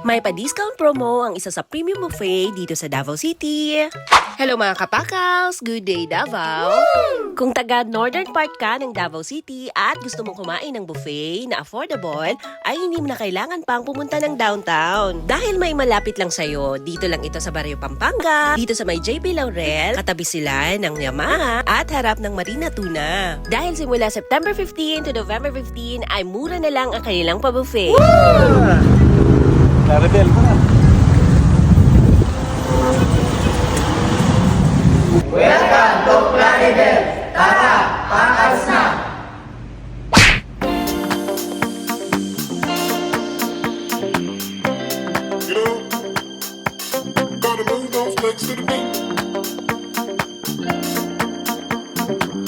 May pa-discount promo ang isa sa premium buffet dito sa Davao City. Hello mga kapakals! Good day, Davao! Kung taga northern part ka ng Davao City at gusto mong kumain ng buffet na affordable, ay hindi mo na kailangan pang pumunta ng downtown. Dahil may malapit lang sa'yo, dito lang ito sa Barrio Pampanga, dito sa may JP Laurel, katabi sila ng Yamaha at harap ng Marina Tuna. Dahil simula September 15 to November 15 ay mura na lang ang kanilang pa-buffet. Claribel mo na. Welcome to Claribel! Tara, pakas na! You know, gotta move those legs to the beat.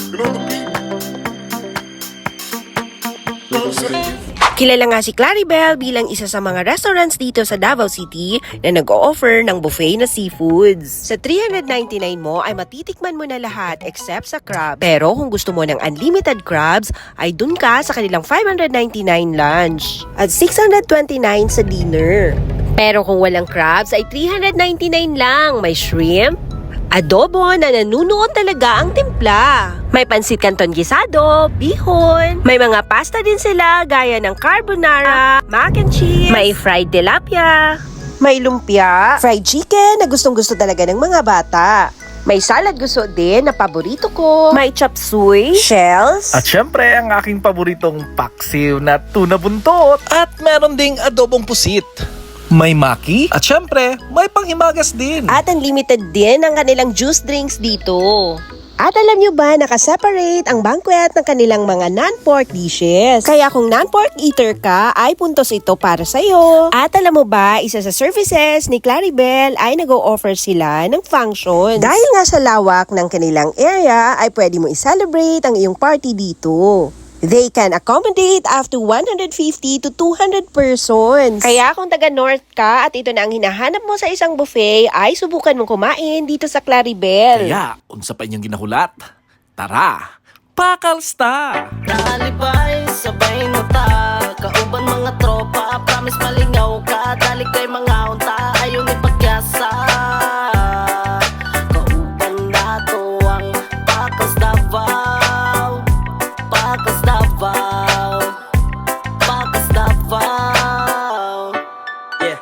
You know the beat. Don't say Kilala nga si Claribel bilang isa sa mga restaurants dito sa Davao City na nag-o-offer ng buffet na seafoods. Sa 399 mo ay matitikman mo na lahat except sa crab. Pero kung gusto mo ng unlimited crabs, ay dun ka sa kanilang 599 lunch at 629 sa dinner. Pero kung walang crabs ay 399 lang. May shrimp, adobo na nanunuot talaga ang timpla. May pansit canton gisado, bihon. May mga pasta din sila gaya ng carbonara, mac and cheese. May fried tilapia. May lumpia, fried chicken na gustong-gusto talaga ng mga bata. May salad gusto din na paborito ko. May chop suey, shells. At syempre, ang aking paboritong paksiw na tuna buntot. At meron ding adobong pusit. May maki. At syempre, may panghimagas din. At unlimited din ang kanilang juice drinks dito. At alam nyo ba, nakaseparate ang banquet ng kanilang mga non-pork dishes. Kaya kung non-pork eater ka, ay puntos ito para sa'yo. At alam mo ba, isa sa services ni Claribel ay nag-o-offer sila ng functions. Dahil nga sa lawak ng kanilang area, ay pwede mo i-celebrate ang iyong party dito. They can accommodate up to 150 to 200 persons. Kaya kung taga-north ka at ito na ang hinahanap mo sa isang buffet, ay subukan mong kumain dito sa Claribel. Kaya, unsa pa inyong ginahulat? Tara, pakalsta! Nalibay, sabay mo ta. Kauban mga tropa, promise malingaw ka. Dali kay mga unta, ayaw ni pagyasa. Kauban na to ang pakas Davao. Pakas Davao. Pakas Davao. Yeah.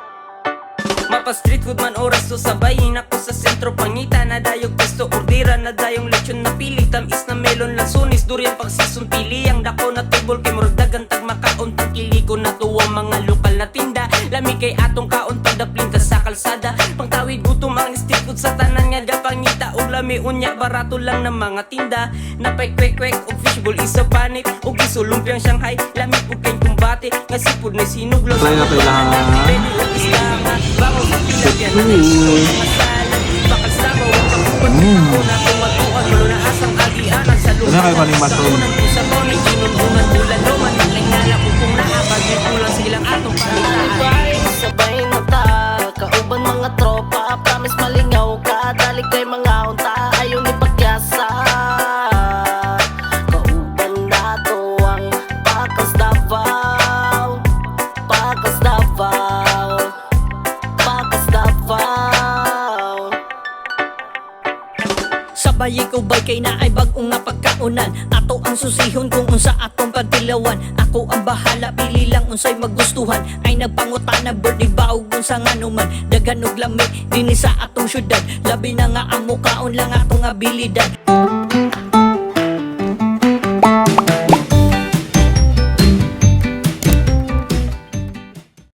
Mapa street food man oras to sabayin ako sa sentro pangita na dayog pesto ordira na dayong lechon na pili tamis na melon lansunis durian pagsison pili ang dako na tubol kay murag dagan tag makaon tag iliko na tuwa mga lokal na tinda lami kay atong kaon pagdapling ta sa kalsada pangtawid gutom ang street food sa tanan nga gapangita og lami unya barato lang ng mga tinda napay kwek og fishbowl isa panit og gisulumpiang Shanghai lami ug kay kumbate nga sipud na sinuglo Try na tayo lahat. Pwede og isda nga bawang pilapyan na masala bakal sabaw ako na tumatuan mulo na asang agianan sa lupa Ano kayo maning maton? sa unang pusabaw ni inunungan ulan roman nalingala ko kung naapagin kulang silang atong panitaan Nalibay, sabay mo ta. Kauban mga tropa, promise malingaw ka. Dali kay mga unta, ayaw ni pagyasa. Kauban na to ang pakas Davao. Pakas Davao. Pakas Davao. Sabay ikaw bay kay na ay bag-ong nga pagkaunan ato ang susihon kung unsa atong pagtilawan ako ang bahala pili lang unsay magustuhan ay nagpangutana birthday ba ug unsa nga numan daghan og lami dinhi sa atong syudad labi na nga ang mukaon lang atong abilidad